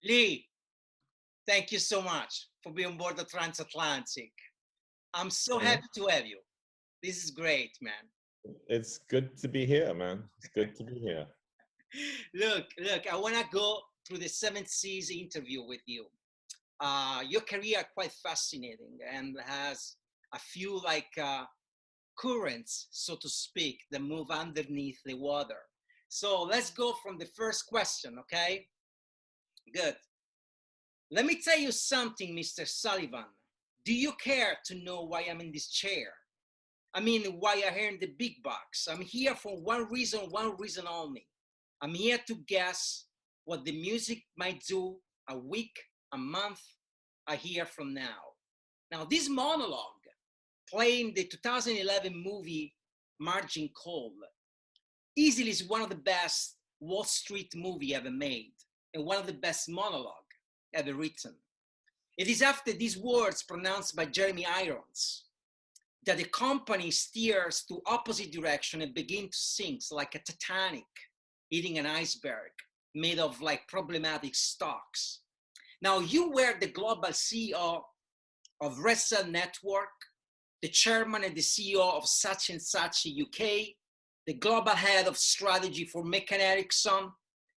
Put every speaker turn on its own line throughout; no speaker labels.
Lee, thank you so much for being on board the transatlantic. I'm so
Yeah.
happy to have you. This is great, man.
It's good to be here, man. It's good to be here.
Look, I want to go through the seven C's interview with you. Your career quite fascinating and has a few currents, so to speak, that move underneath the water. So let's go from the first question, okay? Good. Let me tell you something, Mr. Sullivan. Do you care to know why I'm in this chair? I mean, why I earn the big bucks? I'm here for one reason only. I'm here to guess what the music might do a week, a month, a year from now. Now, this monologue, playing the 2011 movie Margin Call, easily is one of the best Wall Street movie ever made and one of the best monologue ever written. It is after these words pronounced by Jeremy Irons that the company steers to opposite direction and begin to sink like a Titanic hitting an iceberg made of like problematic stocks. Now you were the global CEO of Red Cell Network, the chairman and the CEO of such and such UK, the global head of strategy for McCann Erickson,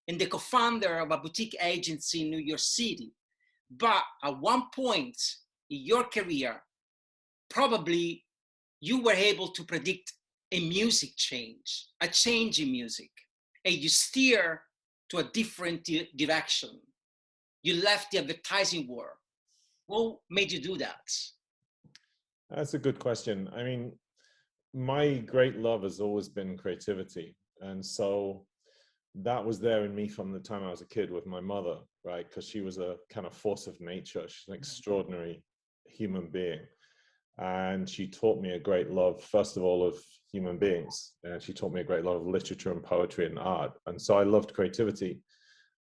and the co-founder of a boutique agency in New York City. But at one point in your career, probably you were able to predict a music change, a change in music, and you steer to a different direction. You left the advertising world. What made you do that?
That's a good question. I mean, my great love has always been creativity. And so that was there in me from the time I was a kid with my mother, right? Because she was a kind of force of nature. She's an extraordinary human being. And she taught me a great love, first of all, of human beings. And she taught me a great love of literature and poetry and art. And so I loved creativity.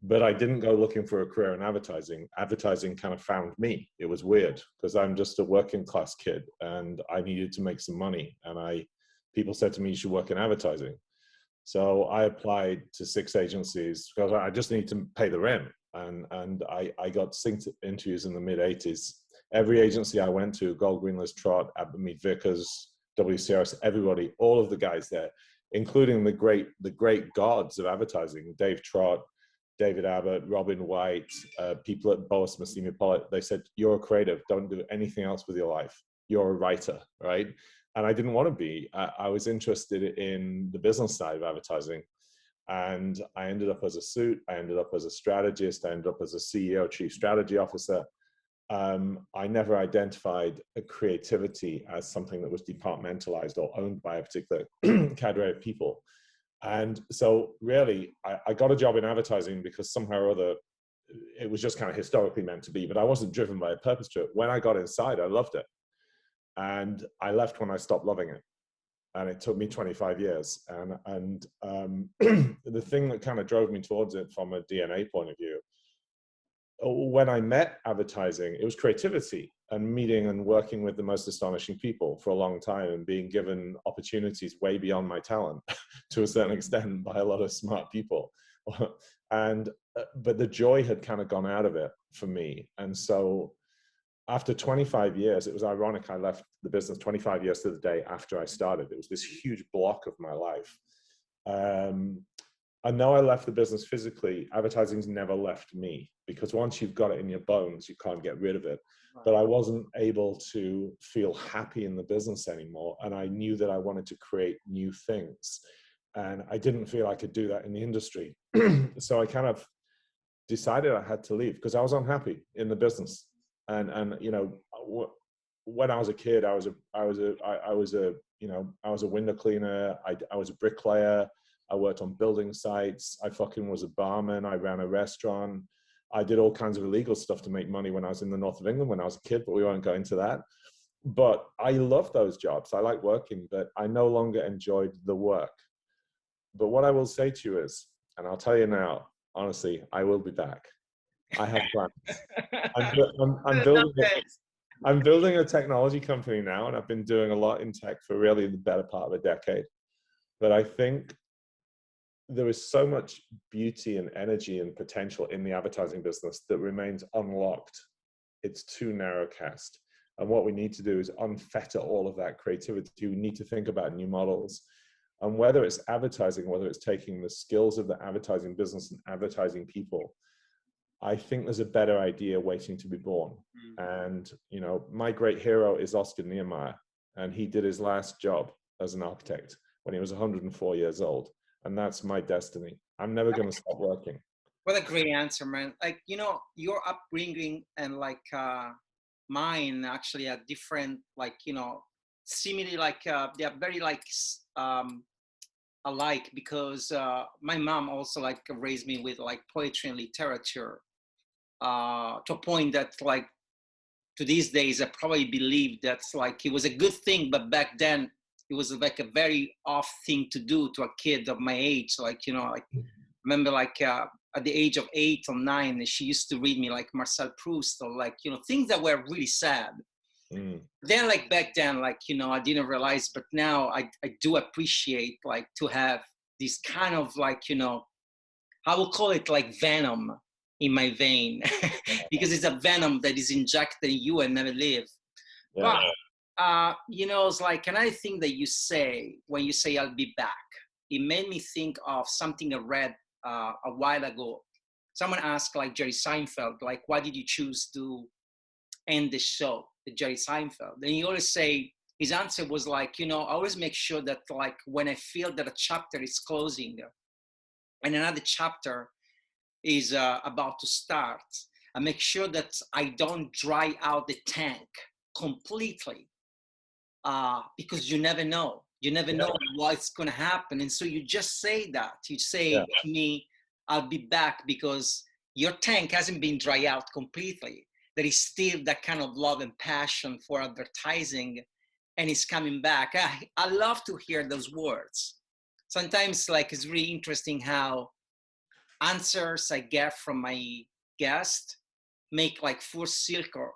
But I didn't go looking for a career in advertising. Advertising kind of found me. It was weird because I'm just a working class kid and I needed to make some money. And people said to me, you should work in advertising. So I applied to 6 agencies because I just need to pay the rent. And I got synced interviews in the mid 80s. Every agency I went to, Gold, Green, Liz, Trott, Meet Vickers, WCRS, everybody, all of the guys there, including the great gods of advertising, Dave Trott, David Abbott, Robin White, people at Boas Massimi Pollitt, they said, you're a creative, don't do anything else with your life. You're a writer, right? And I didn't want to be. I was interested in the business side of advertising. And I ended up as a suit, I ended up as a strategist, I ended up as a CEO, chief strategy officer. I never identified a creativity as something that was departmentalized or owned by a particular cadre of people. And so really, I got a job in advertising because somehow or other, it was just kind of historically meant to be, but I wasn't driven by a purpose to it. When I got inside, I loved it. And I left when I stopped loving it. And it took me 25 years. And the thing that kind of drove me towards it from a DNA point of view, when I met advertising, it was creativity and meeting and working with the most astonishing people for a long time and being given opportunities way beyond my talent to a certain extent by a lot of smart people. But the joy had kind of gone out of it for me. And so after 25 years, it was ironic, I left the business 25 years to the day after I started. It was this huge block of my life. I know I left the business physically, advertising's never left me because once you've got it in your bones, you can't get rid of it. But I wasn't able to feel happy in the business anymore. And I knew that I wanted to create new things. And I didn't feel I could do that in the industry. So I kind of decided I had to leave because I was unhappy in the business. And you know, when I was a kid, I was a window cleaner. I was a bricklayer. I worked on building sites. I fucking was a barman. I ran a restaurant. I did all kinds of illegal stuff to make money when I was in the north of England when I was a kid, but we won't go into that. But I loved those jobs. I like working, but I no longer enjoyed the work. But what I will say to you is, and I'll tell you now, honestly, I will be back. I have plans. I'm building a technology company now, and I've been doing a lot in tech for really the better part of a decade. But I think there is so much beauty and energy and potential in the advertising business that remains unlocked. It's too narrowcast. And what we need to do is unfetter all of that creativity. We need to think about new models. And whether it's advertising, whether it's taking the skills of the advertising business and advertising people, I think there's a better idea waiting to be born. And, you know, my great hero is Oscar Niemeyer, and he did his last job as an architect when he was 104 years old. And that's my destiny. I'm never going to stop working.
What a great answer, man. Like, you know, your upbringing and like mine actually are different, like, you know, similarly, like they are very like alike, because my mom also like raised me with like poetry and literature to a point that like to these days I probably believe that's like it was a good thing, but back then it was like a very off thing to do to a kid of my age. Like, you know, like remember like at the age of 8 or 9, she used to read me like Marcel Proust or like, you know, things that were really sad. Then like back then, like, you know, I didn't realize, but now I do appreciate like to have this kind of like, you know, I will call it like venom in my vein because it's a venom that is injected in you and never leave. Yeah. But you know, it's like another thing that you say when you say I'll be back, it made me think of something I read a while ago. Someone asked like Jerry Seinfeld, like, why did you choose to end the show, the Jerry Seinfeld? And he always say, his answer was like, you know, I always make sure that like when I feel that a chapter is closing and another chapter is about to start, I make sure that I don't dry out the tank completely because you never know. You never know what's going to happen. And so you just say that. You say to me, I'll be back because your tank hasn't been dry out completely. There is still that kind of love and passion for advertising, and it's coming back. I love to hear those words. Sometimes like it's really interesting how answers I get from my guest make like full circle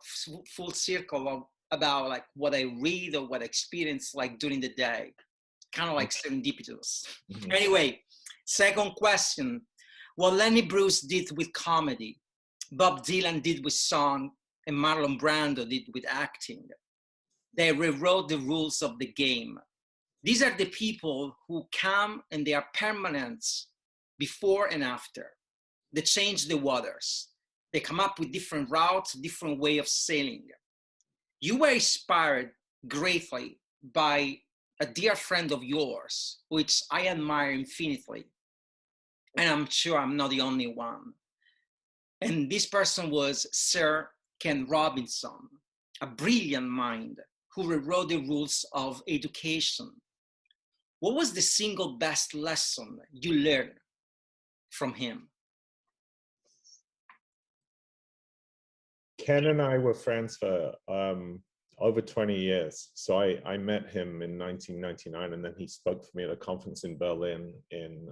of about like what I read or what I experience like during the day, kind of like serendipitous. Anyway, second question. What Lenny Bruce did with comedy, Bob Dylan did with song, and Marlon Brando did with acting. They rewrote the rules of the game. These are the people who come and they are permanent before and after. They change the waters. They come up with different routes, different way of sailing. You were inspired greatly by a dear friend of yours, which I admire infinitely. And I'm sure I'm not the only one. And this person was Sir Ken Robinson, a brilliant mind who rewrote the rules of education. What was the single best lesson you learned from him?
Ken and I were friends for over 20 years. So I met him in 1999, and then he spoke for me at a conference in Berlin in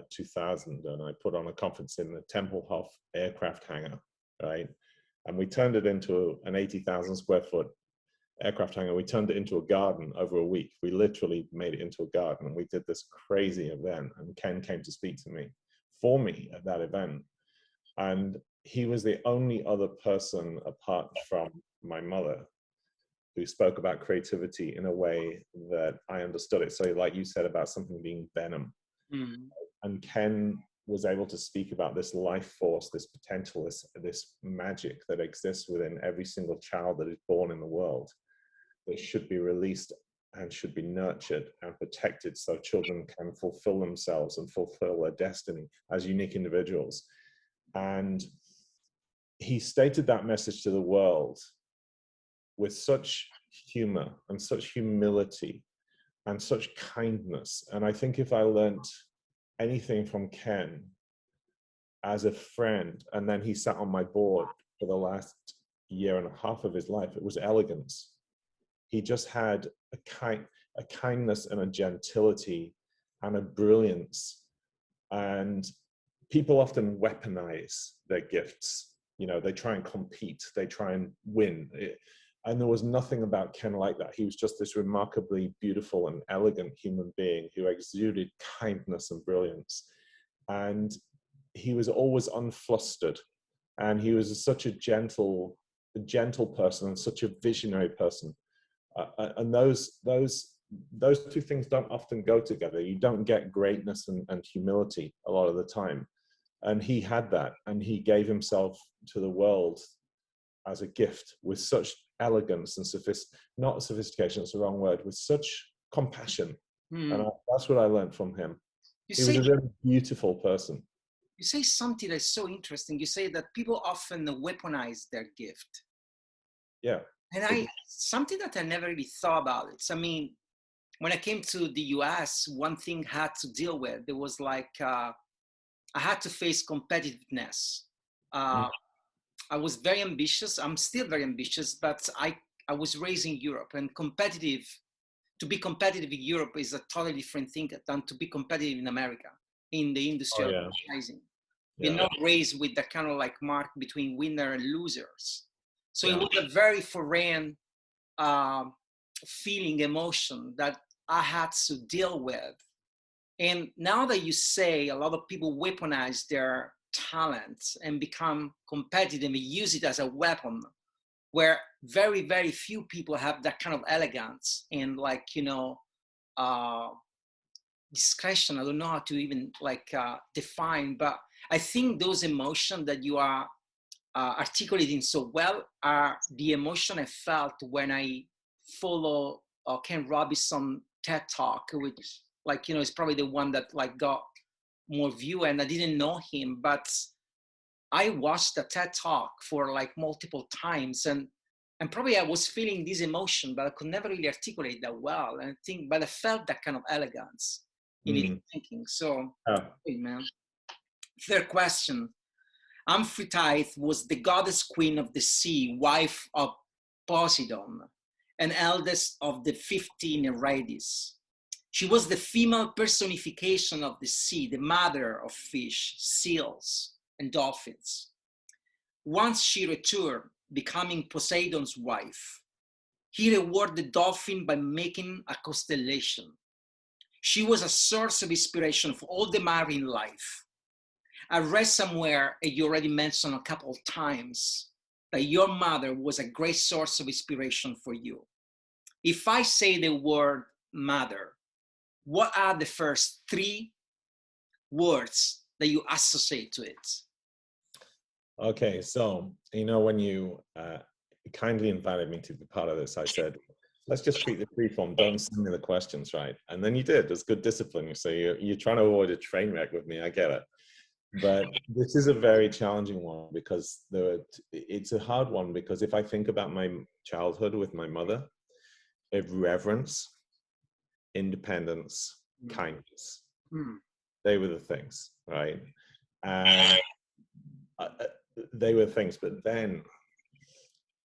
2000. And I put on a conference in the Tempelhof aircraft hangar, right? And we turned it into an 80,000 square foot aircraft hangar. We turned it into a garden over a week. We literally made it into a garden, and we did this crazy event. And Ken came to speak to me for me at that event. And he was the only other person apart from my mother who spoke about creativity in a way that I understood it. So like you said about something being venom. And Ken was able to speak about this life force, this potential, this magic that exists within every single child that is born in the world that should be released and should be nurtured and protected so children can fulfill themselves and fulfill their destiny as unique individuals. And he stated that message to the world with such humor and such humility and such kindness. And I think if I learned anything from Ken as a friend, and then he sat on my board for the last year and a half of his life, it was elegance. He just had a kindness and a gentility and a brilliance. And people often weaponize their gifts. You know, they try and compete, they try and win. And there was nothing about Ken like that. He was just this remarkably beautiful and elegant human being who exuded kindness and brilliance. And he was always unflustered, and he was such a gentle person and such a visionary person. And those two things don't often go together. You don't get greatness and humility a lot of the time. And he had that, and he gave himself to the world as a gift with such elegance and not sophistication, it's the wrong word, with such compassion. And that's what I learned from him. He was a really beautiful person.
You say something that's so interesting. You say that people often weaponize their gift.
Yeah.
And something that I never really thought about it. I mean, when I came to the US, one thing I had to deal with, there was like, I had to face competitiveness. I was very ambitious. I'm still very ambitious, but I was raised in Europe, and to be competitive in Europe is a totally different thing than to be competitive in America, in the industry of advertising. You're not raised with the kind of like mark between winner and losers. So it was a very foreign feeling, emotion that I had to deal with. And now that you say a lot of people weaponize their talents and become competitive and use it as a weapon, where very, very few people have that kind of elegance and like, discretion. I don't know how to even like define, but I think those emotions that you are articulating so well are the emotion I felt when I follow Ken Robinson TED Talk, which like, is probably the one that like got more view, and I didn't know him, but I watched the TED Talk for like multiple times, and probably I was feeling this emotion, but I could never really articulate that well. And but I felt that kind of elegance in his thinking. So, hey, man. Third question. Amphitrite was the goddess queen of the sea, wife of Poseidon, and eldest of the 15 Nereids. She was the female personification of the sea, the mother of fish, seals, and dolphins. Once she returned, becoming Poseidon's wife, he rewarded the dolphin by making a constellation. She was a source of inspiration for all the marine life. I read somewhere, and you already mentioned a couple of times, that your mother was a great source of inspiration for you. If I say the word mother, what are the first 3 words that you associate to it?
Okay, so, when you kindly invited me to be part of this, I said, let's just treat the freeform, don't send me the questions, right? And then you did. There's good discipline. So you're trying to avoid a train wreck with me. I get it. But this is a very challenging one, because it's a hard one, because if I think about my childhood with my mother, reverence, independence, kindness, they were the things, right? And they were things. But then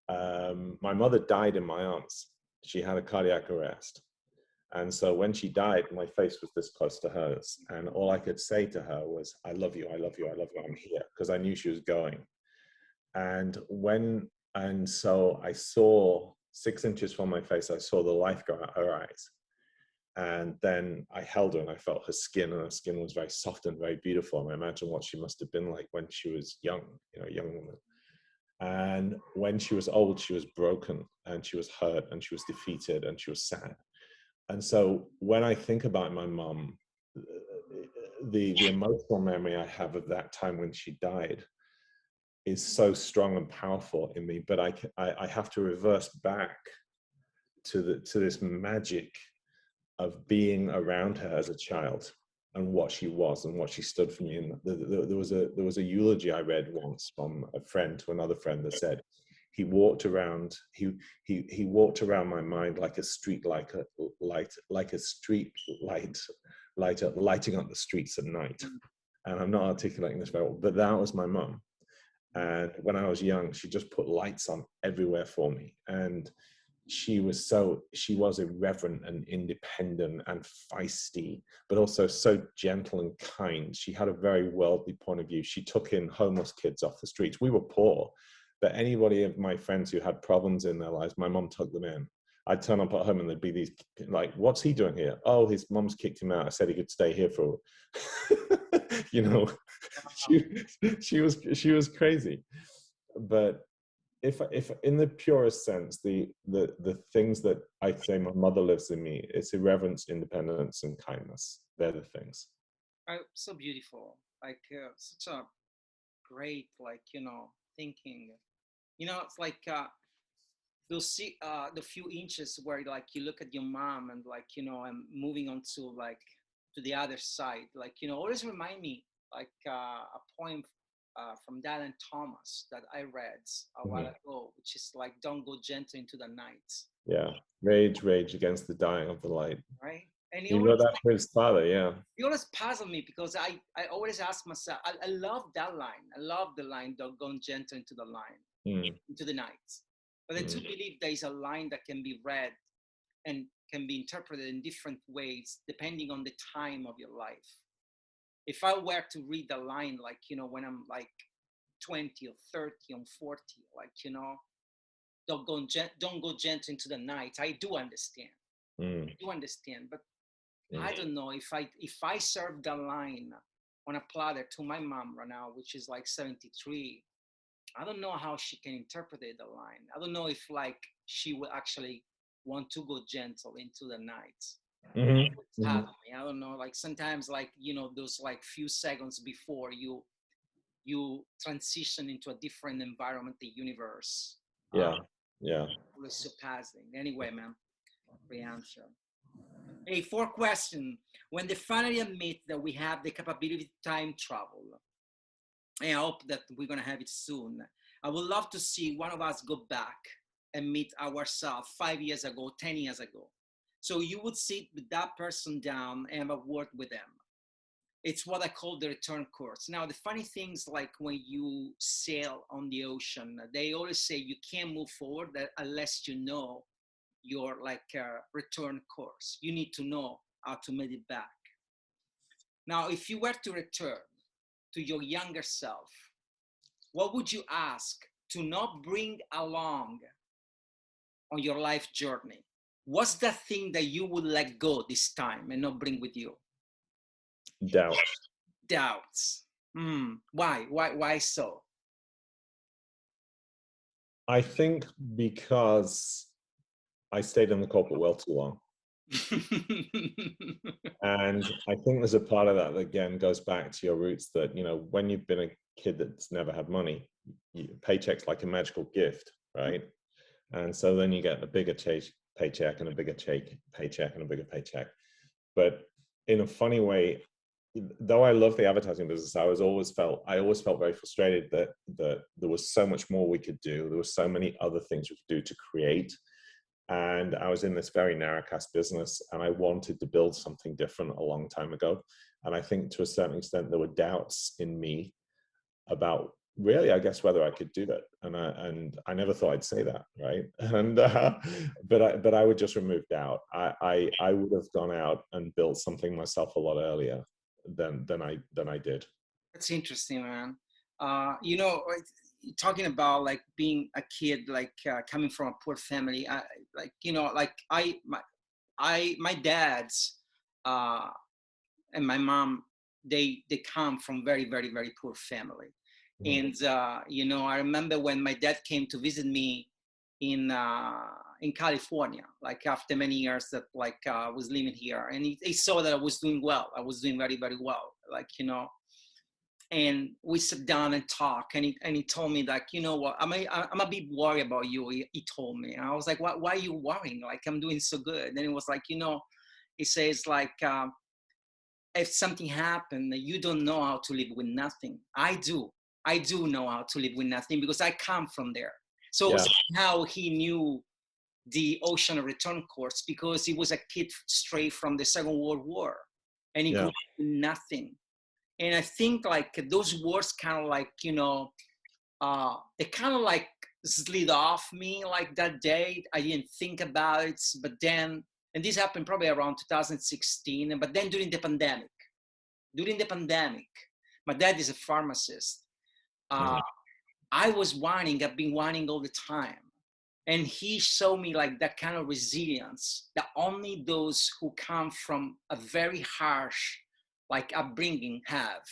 my mother died in my arms. She had a cardiac arrest. And so when she died, my face was this close to hers. And all I could say to her was, I love you, I love you, I love you, I'm here, because I knew she was going. And so I saw 6 inches from my face, I saw the life go out her eyes. And then I held her and I felt her skin, and her skin was very soft and very beautiful. And I imagine what she must have been like when she was young, a young woman. And when she was old, she was broken, and she was hurt, and she was defeated, and she was sad. And so when I think about my mom, the emotional memory I have of that time when she died is so strong and powerful in me. But I have to reverse back to this magic of being around her as a child, and what she was and what she stood for me. And there was a eulogy I read once from a friend to another friend that said, he walked around my mind like a street lighter lighting up the streets at night. And I'm not articulating this very well, but that was my mum. And when I was young, she just put lights on everywhere for me. And she was irreverent and independent and feisty, but also so gentle and kind. She had a very worldly point of view. She took in homeless kids off the streets. We were poor, but anybody of my friends who had problems in their lives, my mom took them in. I'd turn up at home and there'd be these, like, what's he doing here? Oh, his mom's kicked him out. I said he could stay here for you know, she was crazy. But if in the purest sense, the things that I say my mother lives in me, it's irreverence, independence, and kindness. They're the things.
So beautiful. Like such a great, like, thinking. It's like you'll see the few inches where like you look at your mom and like, and moving on to like to the other side, like, always remind me like a poem from Dylan Thomas that I read a while ago, which is like, don't go gentle into the night.
Yeah. Rage against the dying of the light.
Right. And
He wrote that for his father, yeah.
He always puzzled me because I always ask myself, I love that line. I love the line, don't go gentle into the line, into the night. But I do believe there is a line that can be read and can be interpreted in different ways depending on the time of your life. If I were to read the line, like, when I'm like 20 or 30 or 40, like, don't go gentle into the night, I do understand. I do understand, but I don't know if I serve the line on a platter to my mom right now, which is like 73. I don't know how she can interpret the line. I don't know if like she will actually want to go gentle into the night. I don't know. Like sometimes, like, those like few seconds before you transition into a different environment, the universe.
Yeah.
Was surpassing. Anyway, man, the answer. Hey, 4th question. When they finally admit that we have the capability to time travel, and I hope that we're going to have it soon, I would love to see one of us go back and meet ourselves 5 years ago, 10 years ago. So you would sit with that person down and have a word with them. It's what I call the return course. Now, the funny things, like when you sail on the ocean, they always say you can't move forward unless you know your like return course. You need to know how to make it back. Now, if you were to return to your younger self, what would you ask to not bring along on your life journey? What's the thing that you would let go this time and not bring with you? Doubts. Why so?
I think because I stayed in the corporate world too long. And I think there's a part of that again goes back to your roots, that when you've been a kid that's never had money, paycheck's like a magical gift, right? And so then you get a bigger paycheck and a bigger paycheck and a bigger paycheck. But in a funny way, though I love the advertising business, I always felt very frustrated that there was so much more we could do. There were so many other things we could do to create. And I was in this very narrowcast business, and I wanted to build something different a long time ago. And I think to a certain extent, there were doubts in me about really, I guess, whether I could do that. And I never thought I'd say that, right? And but I would just remove doubt. I would have gone out and built something myself a lot earlier than I did.
That's interesting, man. Talking about like being a kid, like coming from a poor family, my dad's and my mom, they come from very, very, very poor family. And I remember when my dad came to visit me in California, like after many years that like I was living here, and he saw that I was doing well. I was doing very, very well, like, and we sat down and talked, and he told me, like, what, I'm a bit worried about you, he told me. And I was like, why are you worrying? Like, I'm doing so good. And then it was like, he says, like, if something happened, you don't know how to live with nothing. I do know how to live with nothing because I come from there. So how he knew the ocean return course, because he was a kid straight from the Second World War, and he grew up with nothing. And I think like those words kind of like, they kind of like slid off me like that day. I didn't think about it, but then, and this happened probably around 2016, but then during the pandemic, my dad is a pharmacist. I've been whining all the time. And he showed me like that kind of resilience that only those who come from a very harsh like upbringing have.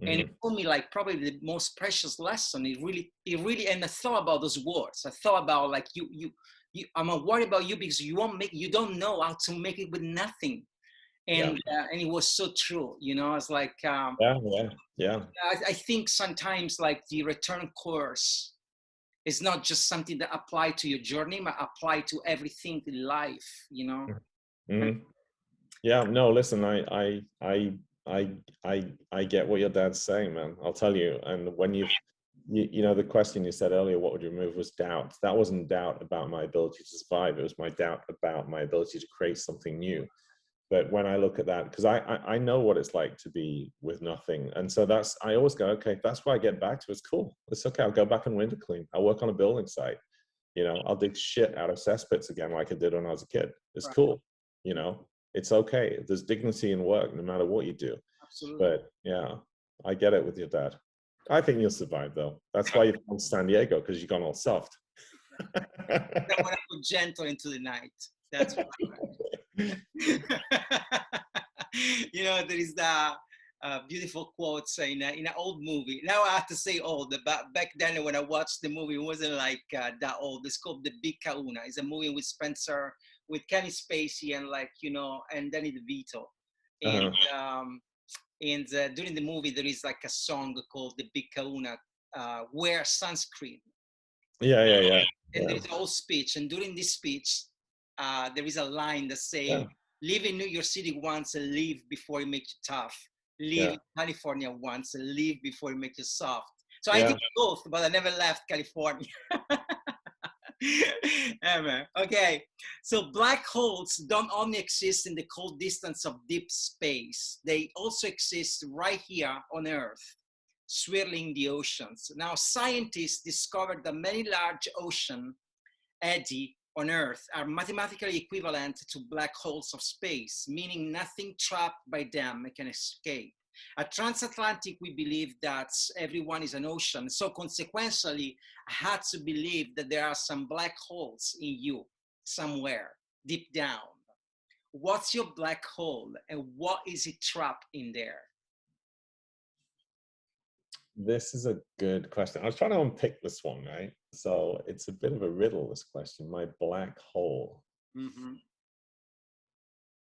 And it told me like probably the most precious lesson. It really, and I thought about those words. I thought about like I'm worried about you because you don't know how to make it with nothing. And it was so true, you know. It's like I think sometimes like the return course is not just something that apply to your journey, but apply to everything in life, you know.
Yeah, no, listen, I get what your dad's saying, man. I'll tell you. And when you know, the question you said earlier, what would you remove, was doubt. That wasn't doubt about my ability to survive. It was my doubt about my ability to create something new. But when I look at that, because I know what it's like to be with nothing. And so I always go, okay, that's why I get back to. It's cool. It's okay. I'll go back and winter clean. I'll work on a building site. You know, I'll dig shit out of cesspits again like I did when I was a kid. It's cool. You know, it's okay. There's dignity in work no matter what you do.
Absolutely.
But yeah, I get it with your dad. I think you'll survive though. That's why you've gone to San Diego, because you've gone all soft.
I want to put gentle into the night. That's what you know, there is the beautiful quotes in an old movie. Now I have to say old, but back then when I watched the movie, it wasn't like that old. It's called The Big Kahuna. It's a movie with Spencer, with Kevin Spacey, and like, you know, and Danny DeVito. And during the movie, there is like a song called The Big Kahuna, Wear Sunscreen.
Yeah.
And there is a whole speech, and during this speech, there is a line that say, live in New York City once and leave before it makes you tough. Live in California once and leave before it makes you soft. So I did both, but I never left California. Okay, so black holes don't only exist in the cold distance of deep space. They also exist right here on Earth, swirling the oceans. Now, scientists discovered that many large ocean eddy on Earth are mathematically equivalent to black holes of space, meaning nothing trapped by them can escape. At transatlantic, we believe that everyone is an ocean. So consequentially, I had to believe that there are some black holes in you somewhere deep down. What's your black hole and what is it trapped in there?
This is a good question. I was trying to unpick this one, right? So it's a bit of a riddle, this question. My black hole.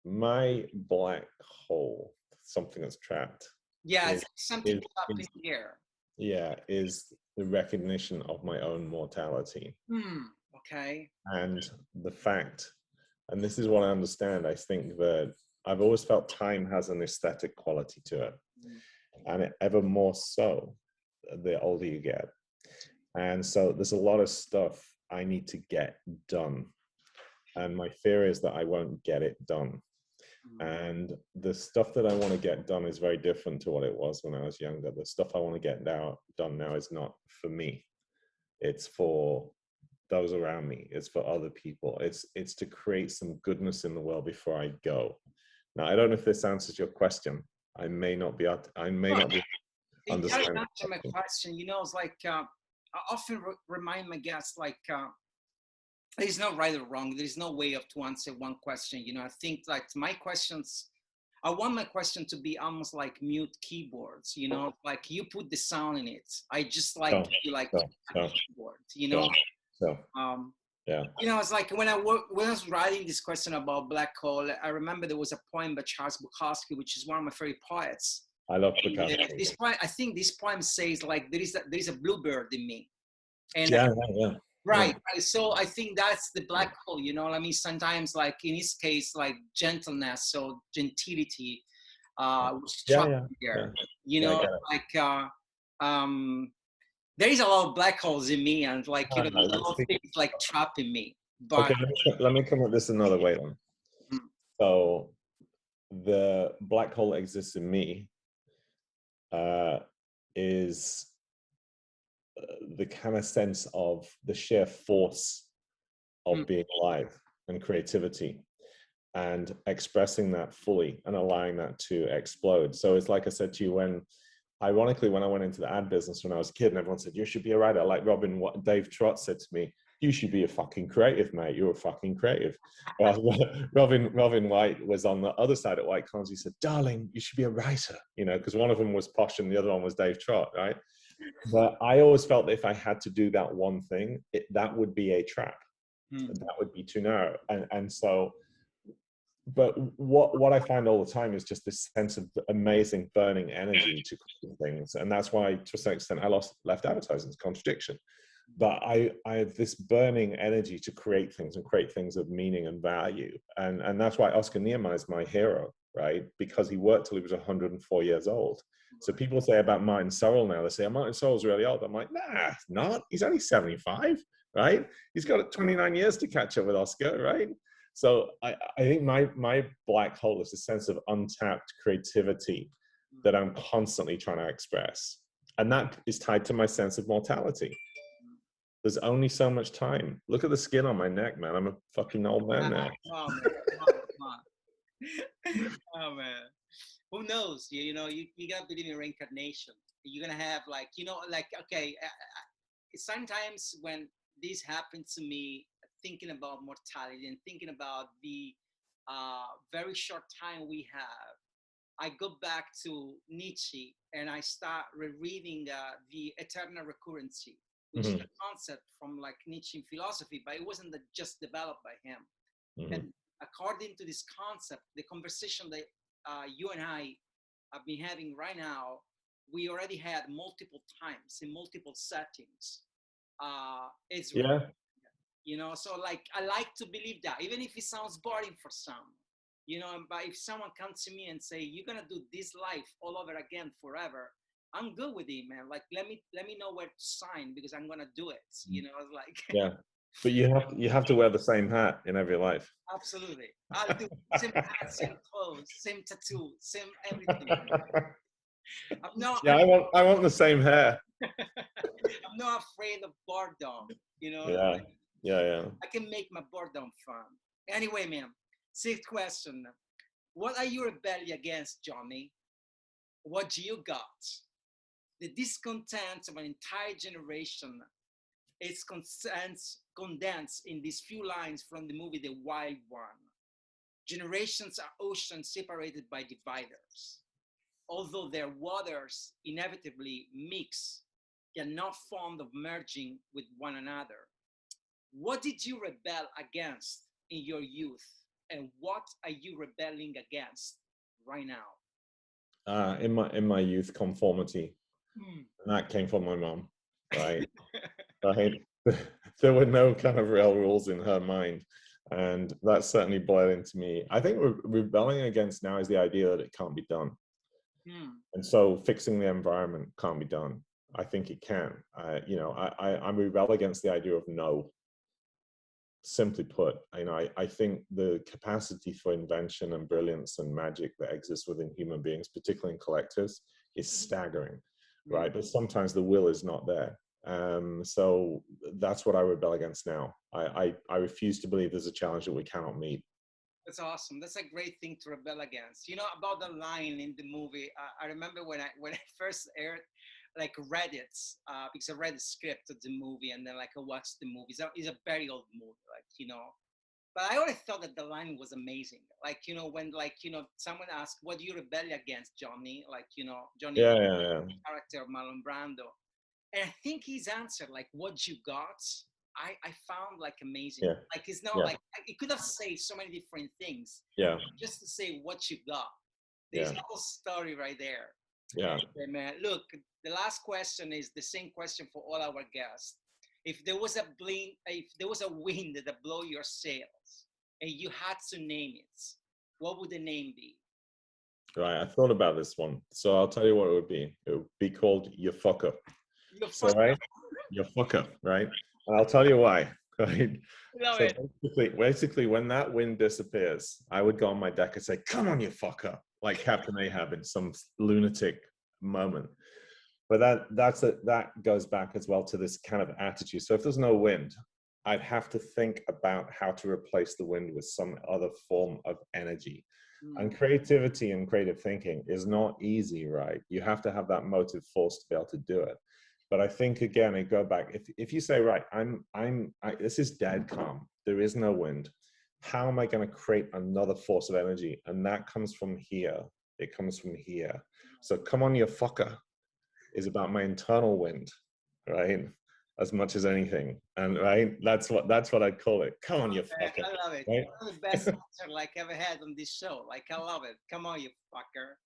My black hole, something that's trapped.
Yeah, it's something trapped in here.
Yeah, is the recognition of my own mortality.
Okay.
And the fact, and this is what I understand, I think that I've always felt time has an aesthetic quality to it. And it ever more so the older you get. And so there's a lot of stuff I need to get done. And my fear is that I won't get it done. And the stuff that I want to get done is very different to what it was when I was younger. The stuff I want to get done now is not for me. It's for those around me. It's for other people. It's to create some goodness in the world before I go. Now, I don't know if this answers your question. I may not be understanding.
It does answer my question. You know, it's like I often remind my guests, like there's no right or wrong. There's no way to answer one question. You know, I think like my questions, I want my question to be almost like mute keyboards. You know, like you put the sound in it. I just like a keyboard. You know. You know, it's like when I was writing this question about black hole, I remember there was a poem by Charles Bukowski, which is one of my favorite poets.
I love Bukowski.
This poem, I think this poem says like there is a bluebird in me. And right. So I think that's the black hole, you know what I mean? Sometimes like in his case, like gentleness or gentility, which there. You know, like there is a lot of black holes in me, and like you know, there's a lot of things like trapping me. But
okay, let me come at this another way then. So the black hole that exists in me is the kind of sense of the sheer force of being alive and creativity and expressing that fully and allowing that to explode. So it's like I said to you, ironically, when I went into the ad business when I was a kid and everyone said, you should be a writer, like Dave Trott said to me, you should be a fucking creative, mate. You're a fucking creative. Robin White was on the other side at White Cons. He said, darling, you should be a writer, you know, because one of them was Posh and the other one was Dave Trott, right? But I always felt that if I had to do that one thing, that would be a trap. That would be too narrow. And so, but what I find all the time is just this sense of amazing burning energy to create things. And that's why, to a certain extent, I left advertising. It's contradiction. But I have this burning energy to create things and create things of meaning and value. And that's why Oscar Niemeyer is my hero, right? Because he worked till he was 104 years old. So people say about Martin Sorrell now, they say, oh, Martin Sorrell's really old. I'm like, nah, not. He's only 75, right? He's got 29 years to catch up with Oscar, right? So I think my black hole is a sense of untapped creativity that I'm constantly trying to express. And that is tied to my sense of mortality. There's only so much time. Look at the skin on my neck, man. I'm a fucking old man now.
Oh, man. Come on. Oh, man. Who knows? You know, you gotta believe in reincarnation. You're gonna have like, you know, like, okay, sometimes when this happened to me, thinking about mortality and thinking about the very short time we have, I go back to Nietzsche and I start rereading the eternal recurrency, which is a concept from like Nietzsche in philosophy, but it wasn't just developed by him. And according to this concept, the conversation that you and I have been having right now, we already had multiple times in multiple settings. It's you know, so like I like to believe that, even if it sounds boring for some, you know. But if someone comes to me and say you're gonna do this life all over again forever, I'm good with it, man. Like let me know where to sign because I'm gonna do it. You know, it's like
yeah. But you have to wear the same hat in every life.
Absolutely. I'll do same hat, same clothes, same tattoo, same everything.
I want the same hair.
I'm not afraid of boredom, you know.
Yeah.
Like,
yeah.
I can make my boredom fun. Anyway, man, sixth question. What are you rebelling against, Johnny? What do you got? The discontent of an entire generation is condensed in these few lines from the movie The Wild One. Generations are oceans separated by dividers. Although their waters inevitably mix, they're not fond of merging with one another. What did you rebel against in your youth? And what are you rebelling against right now?
In my youth, conformity. And that came from my mom, right? Right. There were no kind of real rules in her mind. And that's certainly boiled into me. I think what we're rebelling against now is the idea that it can't be done. And so fixing the environment can't be done. I think it can. You know, I rebel against the idea of no. Simply put, you know, I think the capacity for invention and brilliance and magic that exists within human beings, particularly in collectives, is staggering, right? But sometimes the will is not there. So that's what I rebel against now. I refuse to believe there's a challenge that we cannot meet.
That's awesome. That's a great thing to rebel against. You know, about the line in the movie, I remember when I first read it, because I read the script of the movie and then like I watched the movie. It's a very old movie, like, you know. But I always thought that the line was amazing. Like, you know, when like, you know, someone asked, what do you rebel against, Johnny? Like, you know, Johnny, the character of Marlon Brando. And I think his answer, like, what you got, I found like amazing. Like, it's not like, it could have said so many different things. Just to say what you got. There's a whole story right there. Okay, man. Look, the last question is the same question for all our guests. If there was a wind that blow your sails and you had to name it, what would the name be?
Right, I thought about this one. So I'll tell you what it would be. It would be called You Fucker. So, right? You Fucker, right? And I'll tell you why. Right?
Love
so
it.
basically, when that wind disappears, I would go on my deck and say, come on, you fucker, like Captain Ahab in some lunatic moment. But that goes back as well to this kind of attitude. So if there's no wind, I'd have to think about how to replace the wind with some other form of energy. And creativity and creative thinking is not easy, right? You have to have that motive force to be able to do it. But I think again, I go back. If you say, right, this is dead calm. There is no wind. How am I going to create another force of energy? And that comes from here. It comes from here. So come on, you fucker is about my internal wind, right? As much as anything. And right, that's what I'd call it. Come on, you fucker.
I love it.
Right?
One of the best answer like ever had on this show. Like I love it. Come on, you fucker.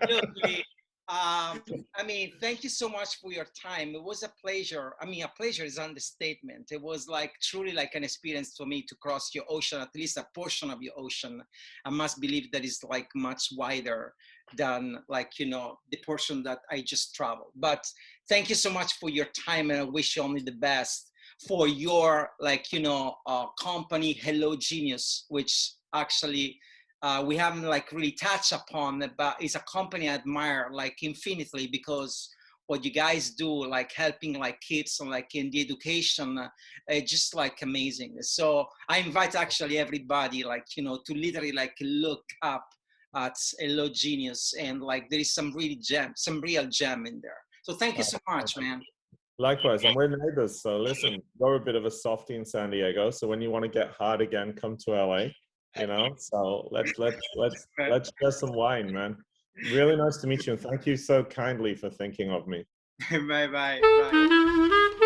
Look, Lee, I mean, thank you so much for your time. It was a pleasure. I mean, a pleasure is understatement. It was like truly like an experience for me to cross your ocean, at least a portion of your ocean. I must believe that is like much wider than like, you know, the portion that I just traveled. But thank you so much for your time, and I wish you only the best for your like, you know, company, Hello Genius, which actually we haven't like really touched upon, but it's a company I admire like infinitely, because what you guys do, like helping like kids and like in the education, just like amazing. So I invite actually everybody like, you know, to literally like look up at Hello Genius, and like there is some real gem in there. So thank you so much, man.
Likewise, and we're neighbors. So listen, we're a bit of a softie in San Diego. So when you want to get hard again, come to LA. You know, so let's share some wine, man. Really nice to meet you, and thank you so kindly for thinking of me.
Bye bye. Bye.